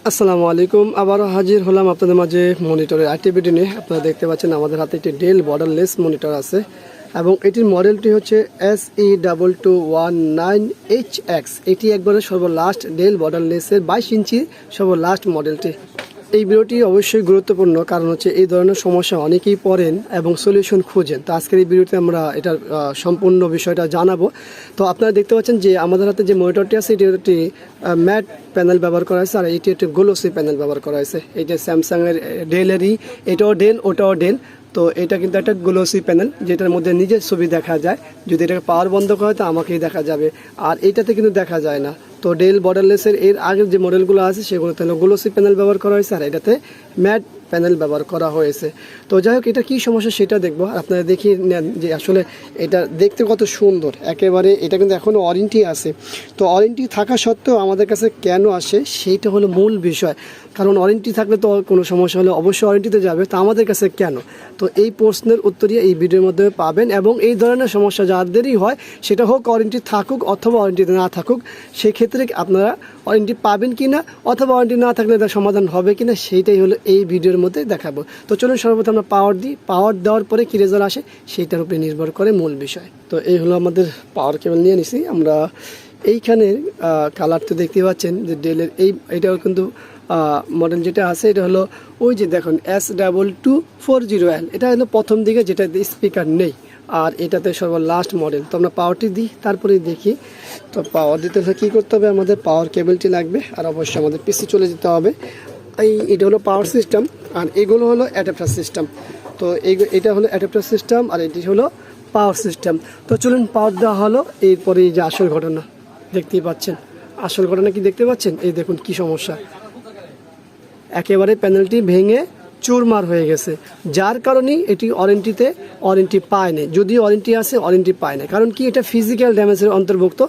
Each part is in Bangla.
আসসালামু আলাইকুম। আবারও হাজির হলাম আপনাদের মাঝে মনিটরের অ্যাক্টিভিটি নিয়ে। আপনারা দেখতে পাচ্ছেন আমাদের হাতে একটি ডেল বর্ডারলেস মনিটর আছে এবং এটির মডেলটি হচ্ছে SE2219HX। এটি একবারে সর্বলাস্ট ডেল বর্ডারলেসের 22 ইঞ্চি সর্বলাস্ট মডেলটি। এই ভিডিওটি অবশ্যই গুরুত্বপূর্ণ, কারণ হচ্ছে এই ধরনের সমস্যা অনেকেই পড়েন এবং সলিউশন খুঁজেন। তো আজকের এই ভিডিওতে আমরা এটার সম্পূর্ণ বিষয়টা জানাবো। তো আপনারা দেখতে পাচ্ছেন যে আমাদের হাতে যে মনিটরটি আছে এটি একটি ম্যাট প্যানেল ব্যবহার করা হয়েছে, আর এটি একটি গ্লোসি প্যানেল ব্যবহার করা হয়েছে। এটা স্যামসাংয়ের ডেলেরই, এটাও ডেল ওটাও ডেল। তো এটা কিন্তু একটা গ্লোসি প্যানেল যেটার মধ্যে নিজের ছবি দেখা যায়। যদি এটাকে পাওয়ার বন্ধ করা হয় তো আমাকেই দেখা যাবে, আর এইটাতে কিন্তু দেখা যায় না। তো ডেল বর্ডারলেসের এর আগের যে মডেলগুলো আছে সেগুলোতে হলো গ্লোসি প্যানেল ব্যবহার করা হয়েছে, আর এটাতে ম্যাট প্যানেল ব্যবহার করা হয়েছে। তো যাই হোক, এটা কী সমস্যা সেটা দেখবো। আর আপনারা দেখিয়ে নেন যে আসলে এটা দেখতে কত সুন্দর একেবারে। এটা কিন্তু এখনও ওয়ারেন্টি আছে। তো ওয়ারেন্টি থাকা সত্ত্বেও আমাদের কাছে কেন আসে সেইটা হলো মূল বিষয়। কারণ ওয়ারেন্টি থাকলে তো কোনো সমস্যা হলে অবশ্যই ওয়ারেন্টিতে যাবে, তো আমাদের কাছে কেন? তো এই প্রশ্নের উত্তরই এই ভিডিওর মধ্যে পাবেন। এবং এই ধরনের সমস্যা যাদেরই হয়, সেটা হোক ওয়ারেন্টি থাকুক অথবা ওয়ারেন্টিতে না থাকুক, সেক্ষেত্রে আপনারা ওয়ারেন্টি পাবেন কি না অথবা ওয়ারেন্টি না থাকলে তার সমাধান হবে কি না সেইটাই হলো এই ভিডিওর মধ্যে দেখাবো। তো চলুন সর্বপ্রথম আমরা পাওয়ার দিই। পাওয়ার দেওয়ার পরে কী রেজাল্ট আসে সেইটার উপরে নির্ভর করে মূল বিষয়। তো এই হলো আমাদের পাওয়ার কেবল নিয়ে নিছি আমরা। এইখানে কালার তো দেখতে পাচ্ছেন যে ডেলের এইটাও কিন্তু মডেল যেটা আছে এটা হলো ওই যে দেখুন S2240L। এটা হলো প্রথম দিকে যেটাতে স্পিকার নেই, আর এটাতে সর্বলাস্ট মডেল। তো আমরা পাওয়ারটি দিই, তারপরে দেখি। তো পাওয়ার দিতে হলে কী করতে হবে, আমাদের পাওয়ার কেবলটি লাগবে, আর অবশ্যই আমাদের পিসি চলে যেতে হবে। এটা হলো পাওয়ার সিস্টেম, আর এগুলো হলো অ্যাডাপ্টার সিস্টেম। তো এটা হলো অ্যাডাপ্টার সিস্টেম, আর এটি হলো পাওয়ার সিস্টেম। তো চলুন পাওয়ার দেওয়া হলো। এরপরে এই যে আসল ঘটনা দেখতেই পাচ্ছেন। আসল ঘটনা কি দেখতে পাচ্ছেন? এই দেখুন কি সমস্যা, একেবারে প্যানেলটি ভেঙে চুরমার হয়ে গেছে, যার কারণে এটি ওয়ারেন্টি পায় না। যদি ওয়ারেন্টি আছে ওয়ারেন্টি পায় না, কারণ কি এটা ফিজিক্যাল ড্যামেজের অন্তর্ভুক্ত।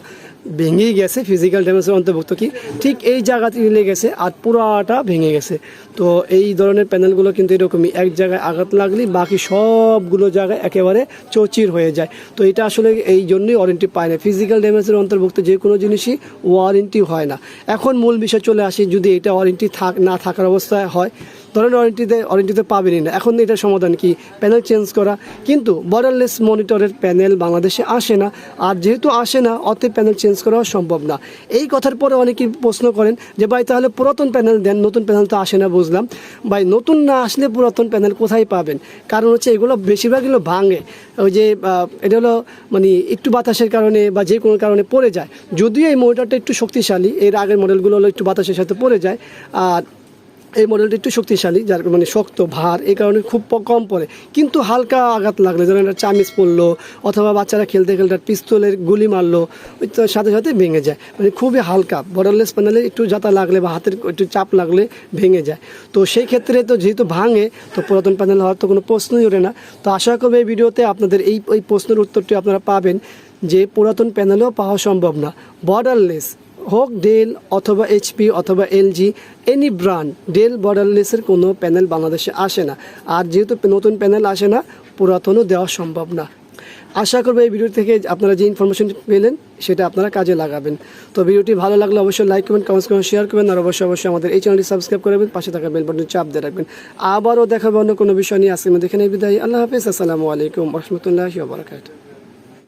ভেঙেই গেছে, ফিজিক্যাল ড্যামেজের অন্তর্ভুক্ত কি ঠিক এই জায়গাতে লেগেছে আর পুরাটা ভেঙে গেছে। তো এই ধরনের প্যানেলগুলো কিন্তু এরকমই, এক জায়গায় আঘাত লাগলেই বাকি সবগুলো জায়গায় একেবারে চৌচির হয়ে যায়। তো এটা আসলে এই জন্যই ওয়ারেন্টি পায় না। ফিজিক্যাল ড্যামেজের অন্তর্ভুক্ত যে কোনো জিনিসই ওয়ারেন্টি হয় না। এখন মূল বিষয় চলে আসি, যদি এটা ওয়ারেন্টি না থাকার অবস্থায় হয়, ধরেন ওয়ারেন্টিতে পাবেনই না, এখন এটার সমাধান কি? প্যানেল চেঞ্জ করা। কিন্তু বর্ডারলেস মনিটরের প্যানেল বাংলাদেশে আসে না, আর যেহেতু আসে না অতএব প্যানেল চেঞ্জ করাও সম্ভব না। এই কথার পরে অনেকেই প্রশ্ন করেন যে ভাই তাহলে পুরাতন প্যানেল দেন, নতুন প্যানেল তো আসে না। বুঝলাম ভাই, নতুন না আসলে পুরাতন প্যানেল কোথায় পাবেন? কারণ হচ্ছে এগুলো বেশিরভাগ এগুলো ভাঙে। ওই যে এটা হলো মানে একটু বাতাসের কারণে বা যে কোনো কারণে পড়ে যায়। যদিও এই মনিটরটা একটু শক্তিশালী, এর আগের মডেলগুলো হলো একটু বাতাসের সাথে পড়ে যায়, আর এই মডেলটা একটু শক্তিশালী, যার মানে শক্ত ভার, এই কারণে খুব কম পড়ে। কিন্তু হালকা আঘাত লাগলে, যেমন একটা চামিচ পড়লো অথবা বাচ্চারা খেলতে খেলতে পিস্তলের গুলি মারলো, ওই তো সাথে সাথে ভেঙে যায়। মানে খুবই হালকা বর্ডারলেস প্যানেলে একটু জাতা লাগলে বা হাতের একটু চাপ লাগলে ভেঙে যায়। তো সেই ক্ষেত্রে তো যেহেতু ভাঙে, তো পুরাতন প্যানেল হওয়ার তো কোনো প্রশ্নই ওঠে না। তো আশা করব এই ভিডিওতে আপনাদের এই প্রশ্নের উত্তরটি আপনারা পাবেন যে পুরাতন প্যানেলও পাওয়া সম্ভব না। বর্ডারলেস হোক ডেল অথবা HP অথবা LG, এনি ব্র্যান্ড, ডেল বর্ডারলেসের কোনো প্যানেল বাংলাদেশে আসে না। আর যেহেতু নতুন প্যানেল আসে না, পুরাতনও দেওয়া সম্ভব না। আশা করবো এই ভিডিও থেকে আপনারা যে ইনফরমেশন পেলেন সেটা আপনারা কাজে লাগাবেন। তো ভিডিওটি ভালো লাগলে অবশ্যই লাইক করবেন, কমেন্টস করবেন, শেয়ার করবেন, আর অবশ্যই আমাদের এই চ্যানেলটি সাবস্ক্রাইব করবেন, পাশে থাকা বেল বাটনে চাপ দিয়ে রাখবেন। আবারও দেখাবো অন্য কোনো বিষয় নিয়ে। আজকে দেখেন এই বিদায়। আল্লাহ হাফেজ। আসসালামু আলাইকুম ওয়া রাহমাতুল্লাহি ওয়া বারাকাতুহু।